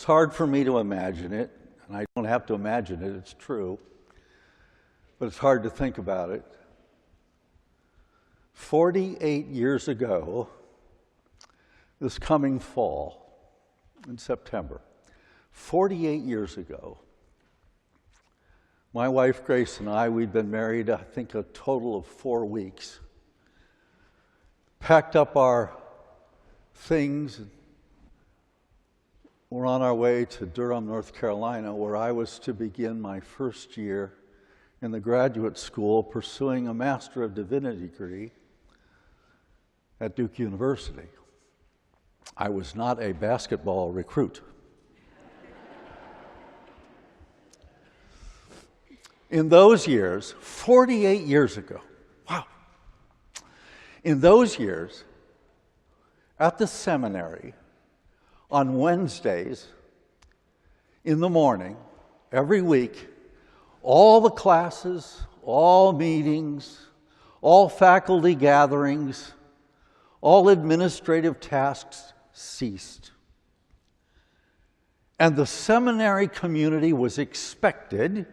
It's hard for me to imagine it, and I don't have to imagine it, it's true, but it's hard to think about it. 48 years ago, this coming fall, in September, 48 years ago, my wife Grace and I, we'd been married, I think, a total of 4 weeks, packed up our things. We're on our way to Durham, North Carolina, where I was to begin my first year in the graduate school pursuing a Master of Divinity degree at Duke University. I was not a basketball recruit. In those years, 48 years ago, wow. In those years, at the seminary, on Wednesdays in the morning, every week, all the classes, all meetings, all faculty gatherings, all administrative tasks ceased. And the seminary community was expected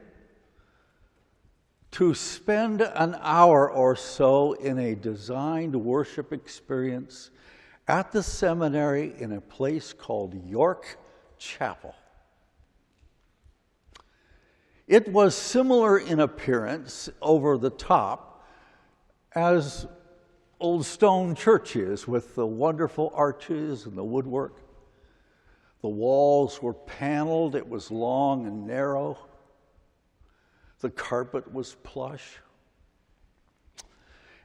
to spend an hour or so in a designed worship experience at the seminary in a place called York Chapel. It was similar in appearance, over the top, as Old Stone Church is, with the wonderful arches and the woodwork. The walls were paneled, it was long and narrow. The carpet was plush.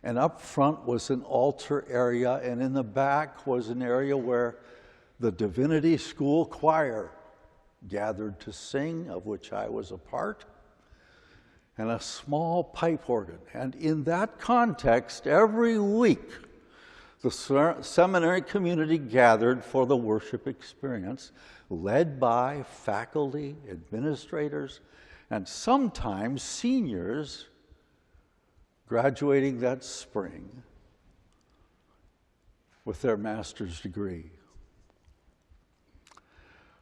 And up front was an altar area, and in the back was an area where the Divinity School choir gathered to sing, of which I was a part, and a small pipe organ. And in that context, every week, the seminary community gathered for the worship experience, led by faculty, administrators, and sometimes seniors graduating that spring with their master's degree.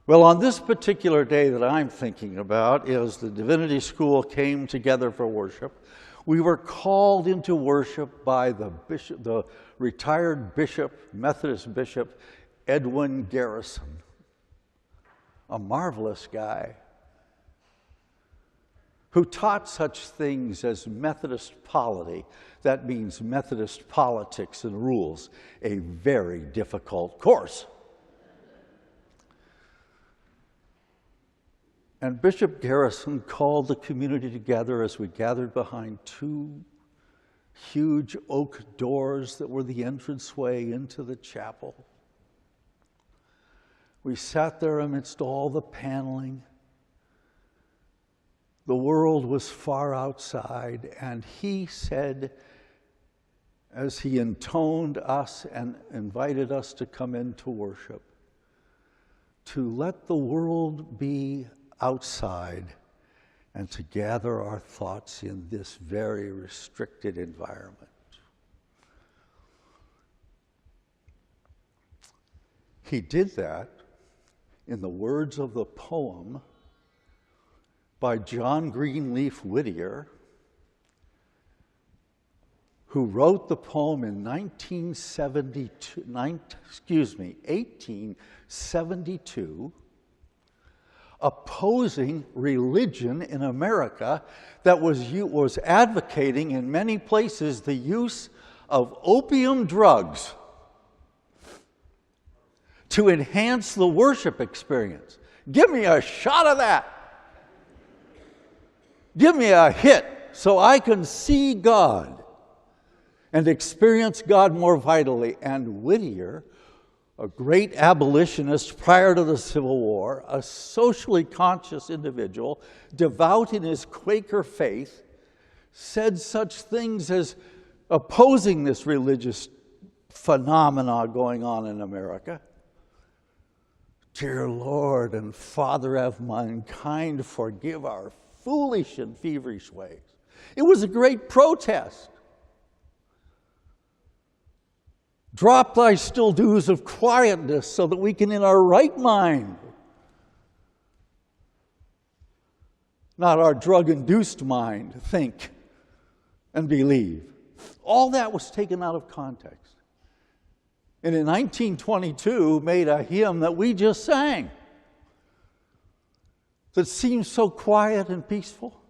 Well, on this particular day that I'm thinking about, as the Divinity School came together for worship, we were called into worship by the bishop, the retired bishop, Methodist bishop, Edwin Garrison, a marvelous guy who taught such things as Methodist polity, that means Methodist politics and rules, a very difficult course. And Bishop Garrison called the community together as we gathered behind 2 huge oak doors that were the entranceway into the chapel. We sat there amidst all the paneling. The world was far outside, and he said, as he intoned us and invited us to come into worship, to let the world be outside and to gather our thoughts in this very restricted environment. He did that in the words of the poem by John Greenleaf Whittier, who wrote the poem in 1872, opposing religion in America that was advocating in many places the use of opium drugs to enhance the worship experience. Give me a shot of that. Give me a hit so I can see God and experience God more vitally. And Whittier, a great abolitionist prior to the Civil War, a socially conscious individual, devout in his Quaker faith, said such things as opposing this religious phenomena going on in America. Dear Lord and Father of mankind, forgive our foolish and feverish ways. It was a great protest. Drop thy still dews of quietness so that we can in our right mind not our drug-induced mind, think and believe. All that was taken out of context. And in 1922 made a hymn that we just sang that seems so quiet and peaceful.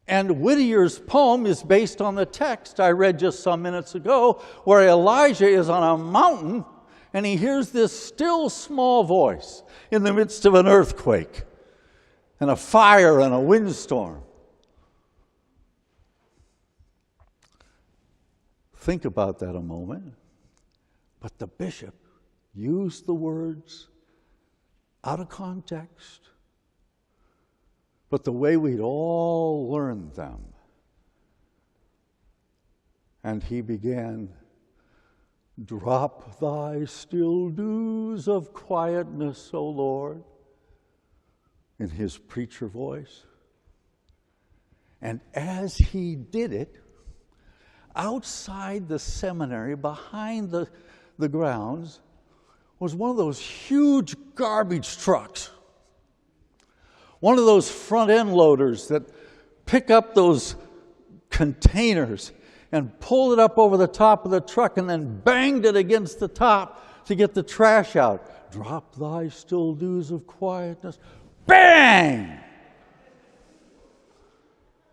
And Whittier's poem is based on the text I read just some minutes ago, where Elijah is on a mountain and he hears this still small voice in the midst of an earthquake and a fire and a windstorm. Think about that a moment. But the bishop used the words out of context, but the way we'd all learned them. And he began, "Drop thy still dews of quietness, O Lord," in his preacher voice. And as he did it, outside the seminary, behind the grounds, was one of those huge garbage trucks. One of those front end loaders that pick up those containers and pull it up over the top of the truck and then banged it against the top to get the trash out. "Drop thy still dews of quietness." Bang!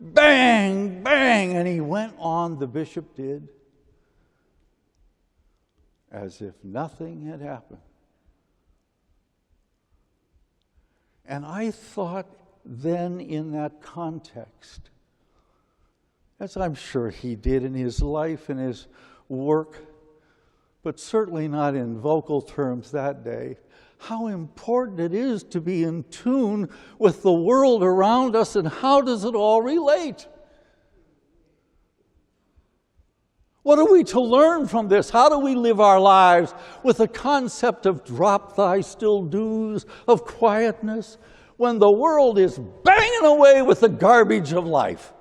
Bang, bang, and he went on, the bishop did, as if nothing had happened. And I thought then in that context, as I'm sure he did in his life and his work, but certainly not in vocal terms that day, how important it is to be in tune with the world around us and how does it all relate? What are we to learn from this? How do we live our lives with the concept of drop thy still dews of quietness when the world is banging away with the garbage of life?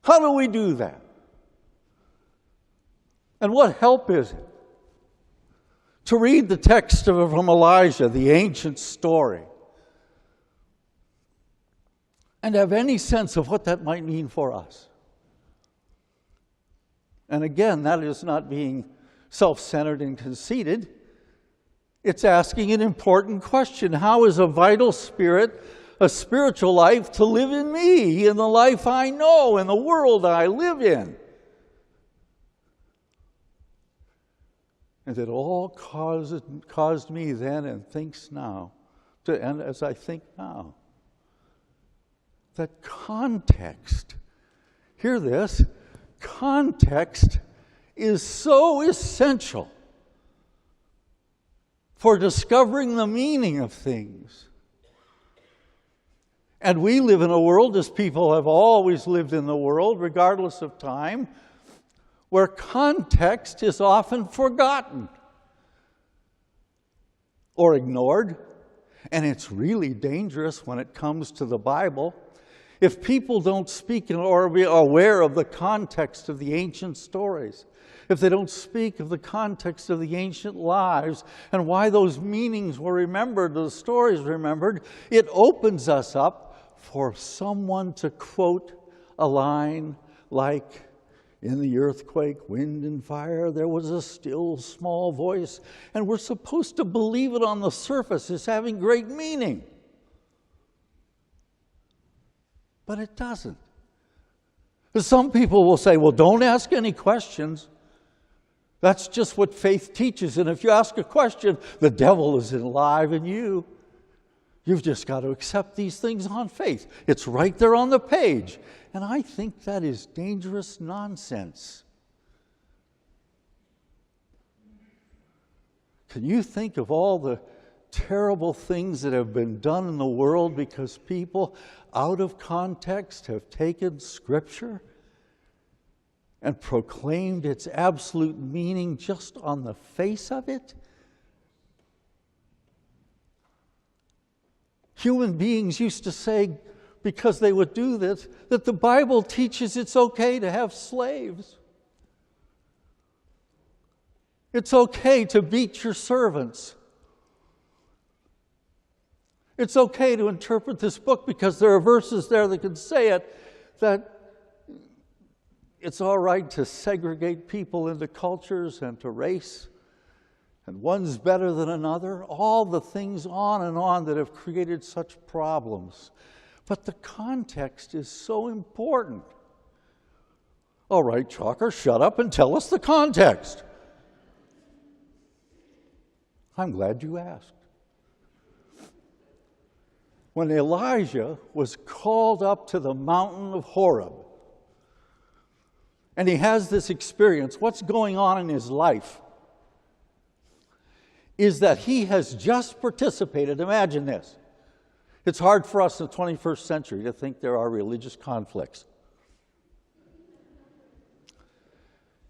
How do we do that? And what help is it to read the text from Elijah, the ancient story, and have any sense of what that might mean for us? And again, that is not being self-centered and conceited. It's asking an important question. How is a vital spirit, a spiritual life, to live in me, in the life I know, in the world I live in? And it all caused me then and thinks now, and as I think now, that context, hear this, context is so essential for discovering the meaning of things. And we live in a world, as people have always lived in the world, regardless of time, where context is often forgotten or ignored. And it's really dangerous when it comes to the Bible. If people don't speak or be aware of the context of the ancient stories, if they don't speak of the context of the ancient lives and why those meanings were remembered, the stories remembered, it opens us up for someone to quote a line like, "In the earthquake, wind and fire, there was a still small voice," and we're supposed to believe it on the surface as having great meaning. But it doesn't. Some people will say, "Well, don't ask any questions. That's just what faith teaches. And if you ask a question, the devil is alive in you. You've just got to accept these things on faith. It's right there on the page." And I think that is dangerous nonsense. Can you think of all the terrible things that have been done in the world because people out of context have taken Scripture and proclaimed its absolute meaning just on the face of it? Human beings used to say, because they would do this, that the Bible teaches it's okay to have slaves. It's okay to beat your servants. It's okay to interpret this book because there are verses there that can say it, that it's all right to segregate people into cultures and to race, and one's better than another, all the things on and on that have created such problems. But the context is so important. All right, Chalker, shut up and tell us the context. I'm glad you asked. When Elijah was called up to the mountain of Horeb, and he has this experience, what's going on in his life is that he has just participated. Imagine this. It's hard for us in the 21st century to think there are religious conflicts.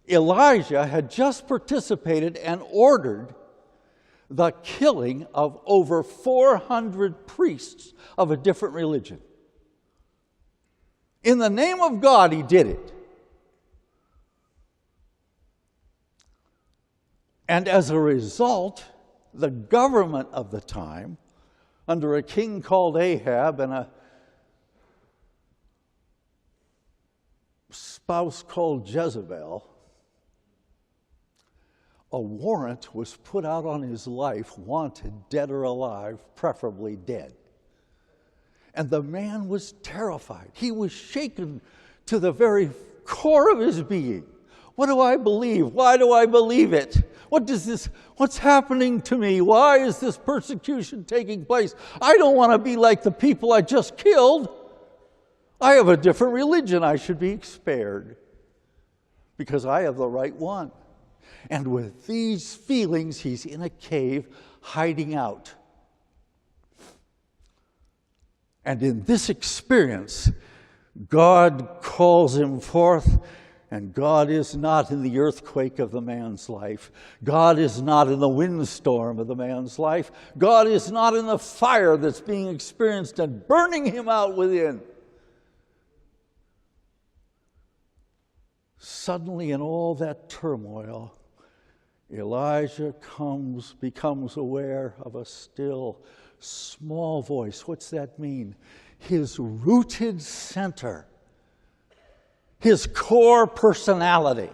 Elijah had just participated and ordered the killing of over 400 priests of a different religion. In the name of God, he did it. And as a result, the government of the time, under a king called Ahab and a spouse called Jezebel, a warrant was put out on his life, wanted dead or alive, preferably dead. And the man was terrified. He was shaken to the very core of his being. What do I believe? Why do I believe it? What's happening to me? Why is this persecution taking place? I don't want to be like the people I just killed. I have a different religion. I should be spared because I have the right one. And with these feelings, he's in a cave hiding out. And in this experience, God calls him forth. And God is not in the earthquake of the man's life. God is not in the windstorm of the man's life. God is not in the fire that's being experienced and burning him out within. Suddenly, in all that turmoil, Elijah becomes aware of a still, small voice. What's that mean? His rooted center. His core personality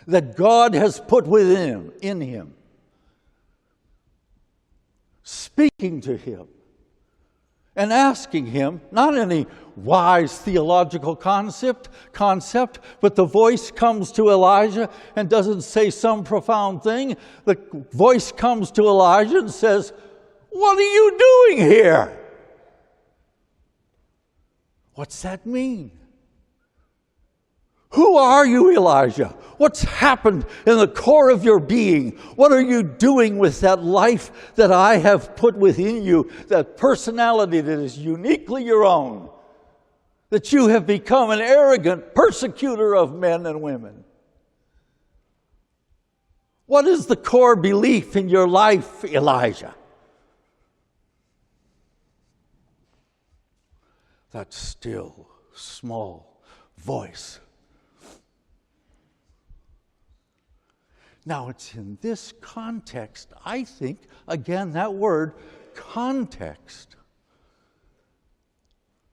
that God has put within in him, speaking to him and asking him, not any wise theological concept, but the voice comes to Elijah and doesn't say some profound thing. The voice comes to Elijah and says, "What are you doing here?" What's that mean? Who are you, Elijah? What's happened in the core of your being? What are you doing with that life that I have put within you, that personality that is uniquely your own, that you have become an arrogant persecutor of men and women? What is the core belief in your life, Elijah? That still, small voice. Now, it's in this context, I think, again, that word, context,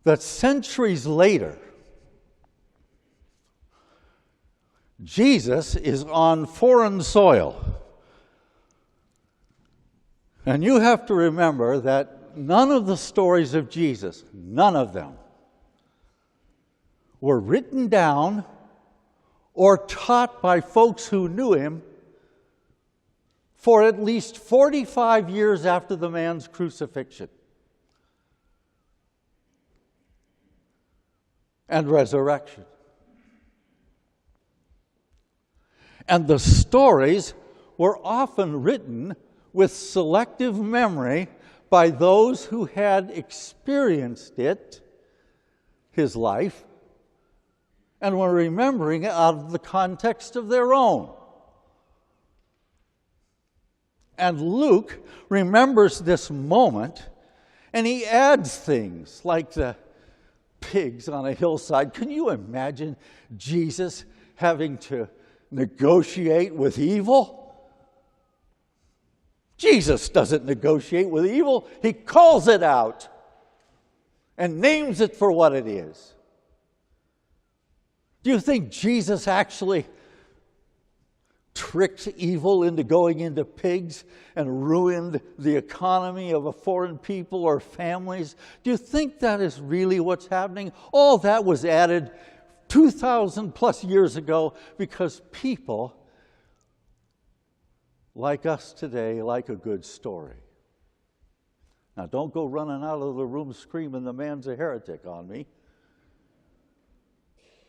that centuries later, Jesus is on foreign soil. And you have to remember that none of the stories of Jesus, none of them, were written down or taught by folks who knew him for at least 45 years after the man's crucifixion and resurrection. And the stories were often written with selective memory by those who had experienced it, his life, and were remembering it out of the context of their own. And Luke remembers this moment, and he adds things like the pigs on a hillside. Can you imagine Jesus having to negotiate with evil? Jesus doesn't negotiate with evil. He calls it out and names it for what it is. Do you think Jesus actually tricked evil into going into pigs and ruined the economy of a foreign people or families? Do you think that is really what's happening? All that was added 2,000 plus years ago because people like us today like a good story. Now, don't go running out of the room screaming, "The man's a heretic," on me.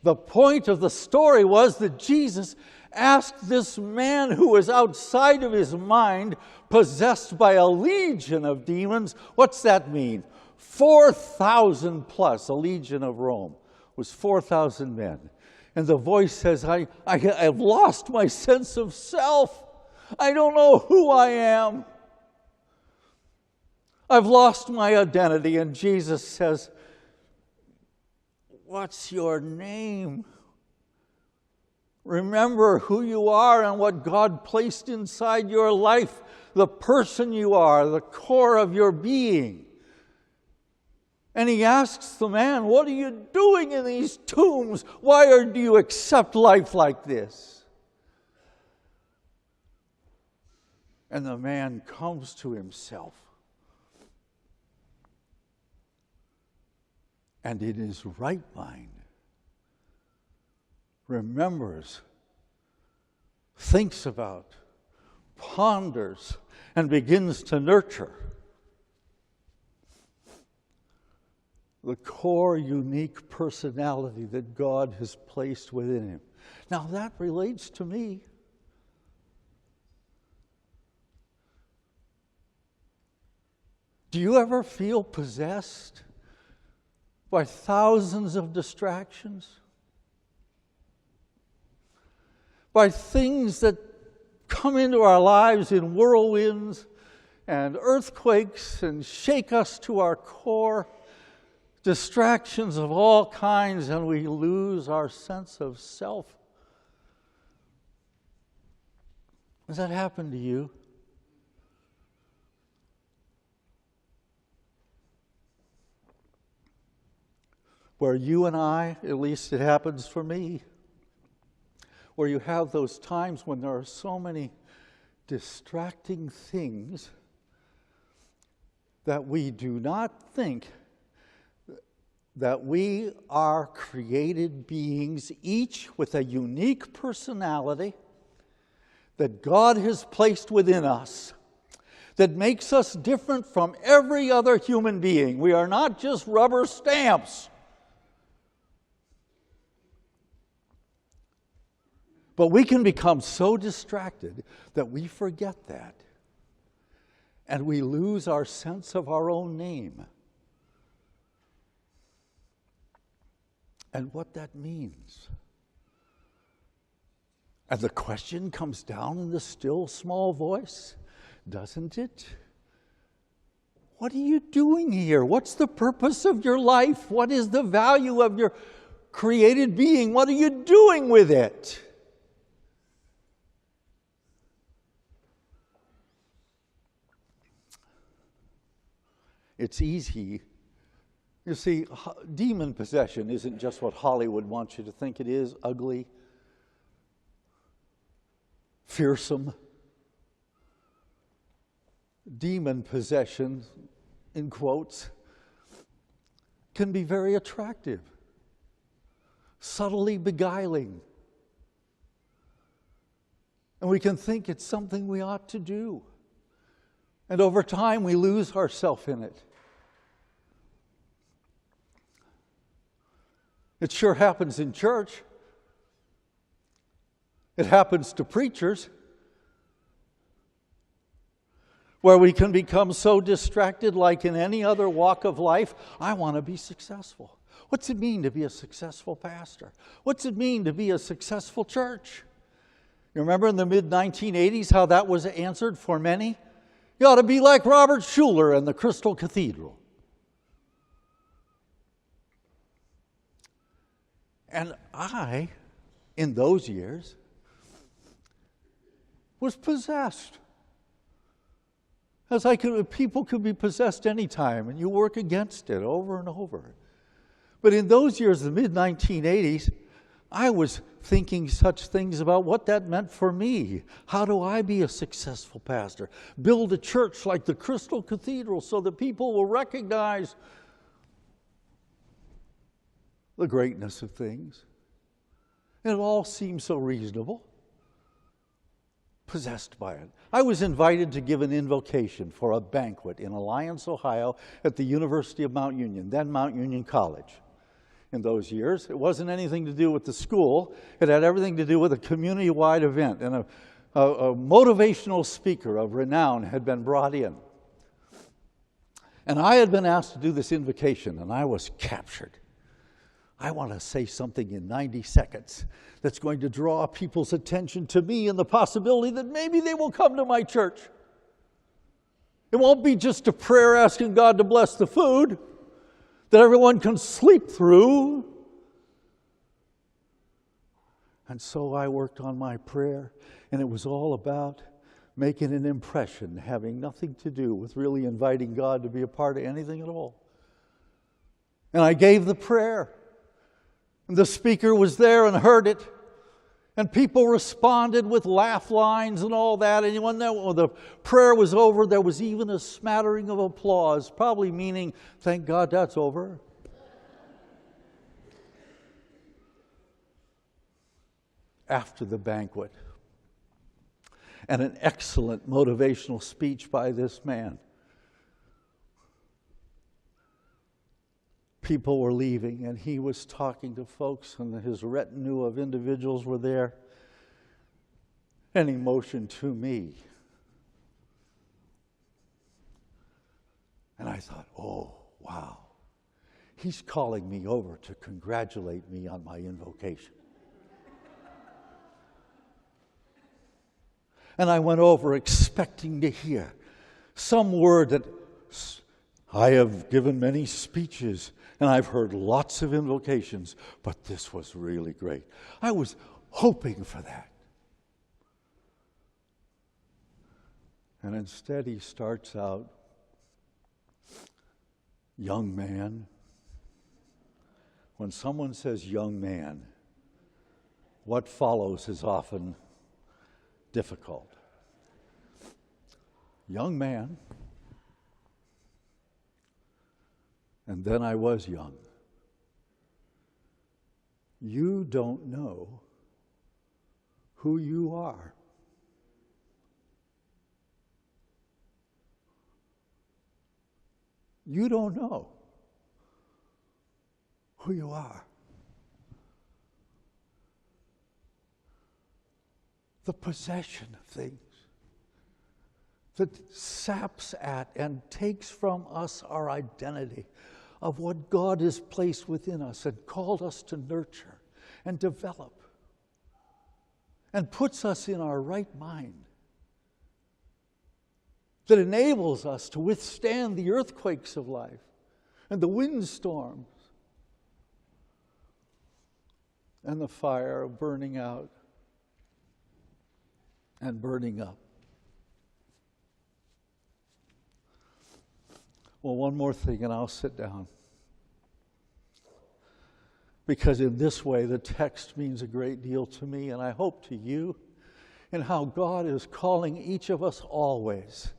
The point of the story was that Jesus asked this man who was outside of his mind, possessed by a legion of demons. What's that mean? 4,000 plus. A legion of Rome was 4,000 men. And the voice says, I've lost my sense of self. I don't know who I am. I've lost my identity. And Jesus says, "What's your name? Remember who you are and what God placed inside your life, the person you are, the core of your being." And he asks the man, "What are you doing in these tombs? Why do you accept life like this?" And the man comes to himself. And in his right mind, remembers, thinks about, ponders, and begins to nurture the core, unique personality that God has placed within him. Now that relates to me. Do you ever feel possessed by thousands of distractions? By things that come into our lives in whirlwinds and earthquakes and shake us to our core, distractions of all kinds, and we lose our sense of self. Has that happened to you? Where you and I, at least it happens for me, where you have those times when there are so many distracting things that we do not think that we are created beings, each with a unique personality that God has placed within us, that makes us different from every other human being. We are not just rubber stamps. But we can become so distracted that we forget that. And we lose our sense of our own name. And what that means. And the question comes down in the still small voice, doesn't it? What are you doing here? What's the purpose of your life? What is the value of your created being? What are you doing with it? It's easy. You see, demon possession isn't just what Hollywood wants you to think it is, ugly, fearsome. Demon possession, in quotes, can be very attractive, subtly beguiling. And we can think it's something we ought to do. And over time, we lose ourselves in it. It sure happens in church. It happens to preachers, where we can become so distracted, like in any other walk of life. I want to be successful. What's it mean to be a successful pastor? What's it mean to be a successful church? You remember in the mid-1980s how that was answered for many? You ought to be like Robert Schuller and the Crystal Cathedral. And I, in those years, was possessed. People could be possessed anytime, and you work against it over and over. But in those years, the mid-1980s, I was thinking such things about what that meant for me. How do I be a successful pastor? Build a church like the Crystal Cathedral so that people will recognize the greatness of things. And it all seemed so reasonable. Possessed by it. I was invited to give an invocation for a banquet in Alliance, Ohio at the University of Mount Union, then Mount Union College. In those years, it wasn't anything to do with the school. It had everything to do with a community-wide event, and a motivational speaker of renown had been brought in. And I had been asked to do this invocation, and I was captured. I want to say something in 90 seconds that's going to draw people's attention to me and the possibility that maybe they will come to my church. It won't be just a prayer asking God to bless the food that everyone can sleep through. And so I worked on my prayer, and it was all about making an impression, having nothing to do with really inviting God to be a part of anything at all. And I gave the prayer. And the speaker was there and heard it. And people responded with laugh lines and all that. And when the prayer was over, there was even a smattering of applause, probably meaning, thank God that's over. After the banquet, and an excellent motivational speech by this man, people were leaving, and he was talking to folks, and his retinue of individuals were there. And he motioned to me. And I thought, oh, wow. He's calling me over to congratulate me on my invocation. And I went over expecting to hear some word that I have given many speeches, and I've heard lots of invocations, but this was really great. I was hoping for that. And instead he starts out, young man. When someone says young man, what follows is often difficult. Young man. And then I was young. You don't know who you are. You don't know who you are. The possession of things that saps at and takes from us our identity of what God has placed within us and called us to nurture and develop, and puts us in our right mind, that enables us to withstand the earthquakes of life and the windstorms and the fire of burning out and burning up. Well, one more thing and I'll sit down. Because in this way, the text means a great deal to me, and I hope to you, and how God is calling each of us always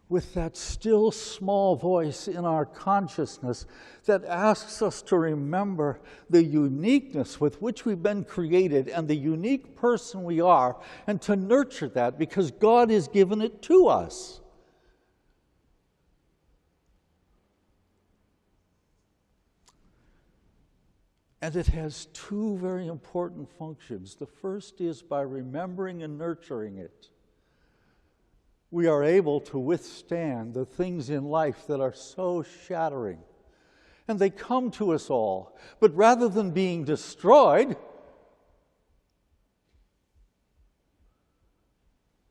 with that still small voice in our consciousness that asks us to remember the uniqueness with which we've been created and the unique person we are, and to nurture that because God has given it to us. And it has two very important functions. The first is by remembering and nurturing it, we are able to withstand the things in life that are so shattering. And they come to us all. But rather than being destroyed,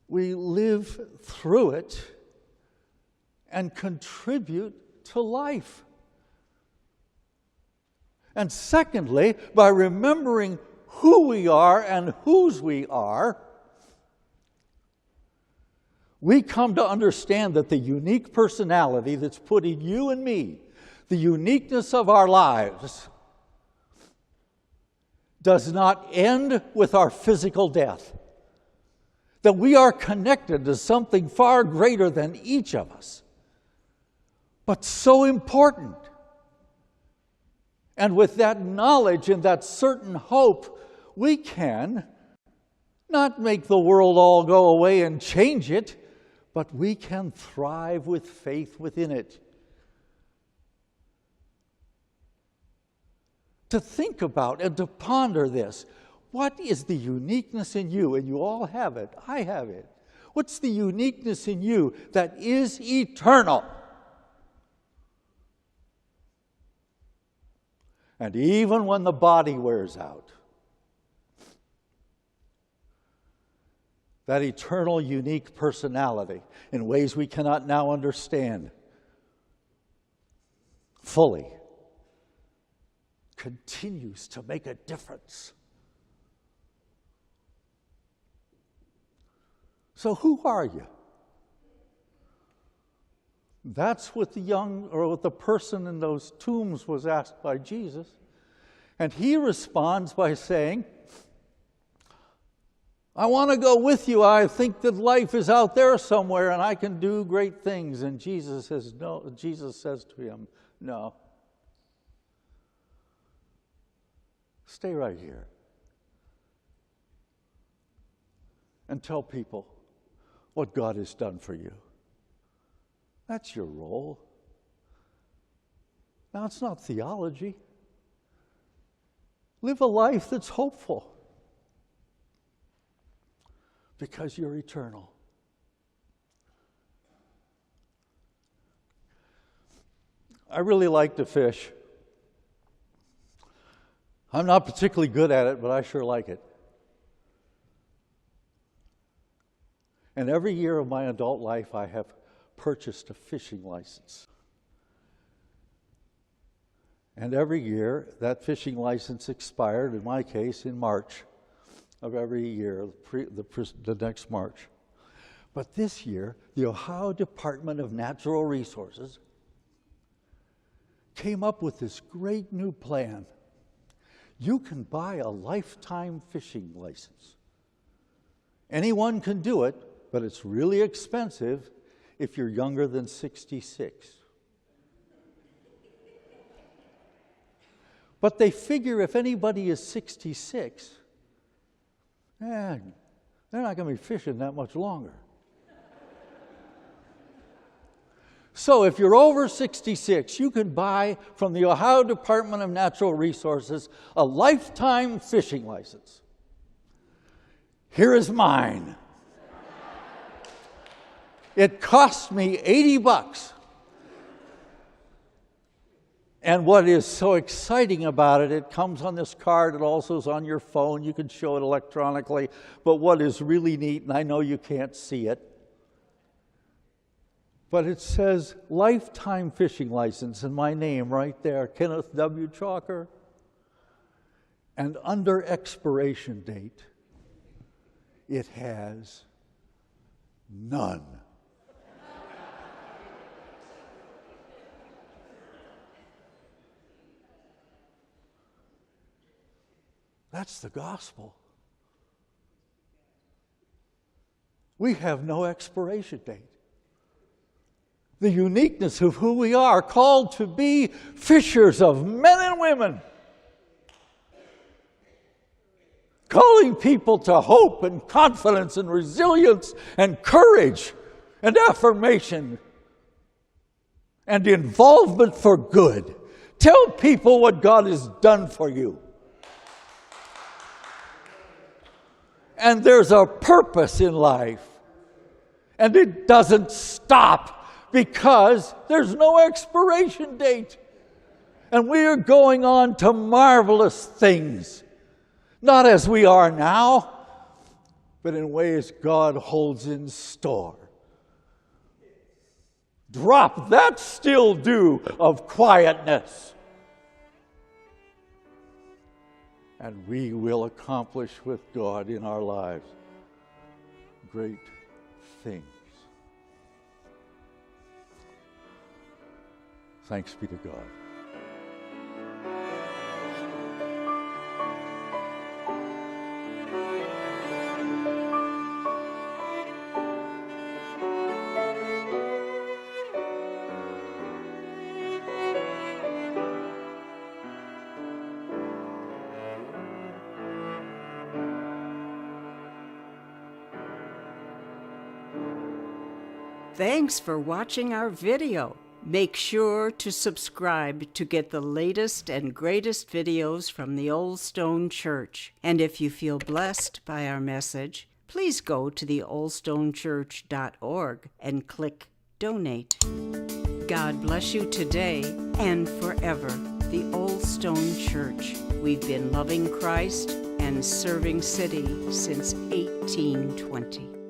we live through it and contribute to life. And secondly, by remembering who we are and whose we are, we come to understand that the unique personality that's put in you and me, the uniqueness of our lives, does not end with our physical death. That we are connected to something far greater than each of us, but so important. And with that knowledge and that certain hope, we can not make the world all go away and change it, but we can thrive with faith within it. To think about and to ponder this. What is the uniqueness in you? And you all have it. I have it. What's the uniqueness in you that is eternal? And even when the body wears out, that eternal, unique personality in ways we cannot now understand fully continues to make a difference. So who are you? That's what the person in those tombs was asked by Jesus. And he responds by saying, I want to go with you. I think that life is out there somewhere and I can do great things. And Jesus says, no. Jesus says to him, no. Stay right here. And tell people what God has done for you. That's your role. Now, it's not theology. Live a life that's hopeful. Because you're eternal. I really like to fish. I'm not particularly good at it, but I sure like it. And every year of my adult life, I have purchased a fishing license. And every year, that fishing license expired, in my case, in March of every year, the next March. But this year, the Ohio Department of Natural Resources came up with this great new plan. You can buy a lifetime fishing license. Anyone can do it, but it's really expensive if you're younger than 66. But they figure if anybody is 66, they're not going to be fishing that much longer. So if you're over 66, you can buy from the Ohio Department of Natural Resources a lifetime fishing license. Here is mine. It cost me $80. And what is so exciting about it, it comes on this card, it also is on your phone, you can show it electronically, but what is really neat, and I know you can't see it, but it says lifetime fishing license and my name right there, Kenneth W. Chalker, and under expiration date, it has none. That's the gospel. We have no expiration date. The uniqueness of who we are, called to be fishers of men and women. Calling people to hope and confidence and resilience and courage and affirmation and involvement for good. Tell people what God has done for you. And there's a purpose in life. And it doesn't stop because there's no expiration date. And we are going on to marvelous things. Not as we are now, but in ways God holds in store. Drop that still dew of quietness. And we will accomplish with God in our lives great things. Thanks be to God. Thanks for watching our video. Make sure to subscribe to get the latest and greatest videos from the Old Stone Church. And if you feel blessed by our message, please go to theoldstonechurch.org and click Donate. God bless you today and forever. The Old Stone Church. We've been loving Christ and serving City since 1820.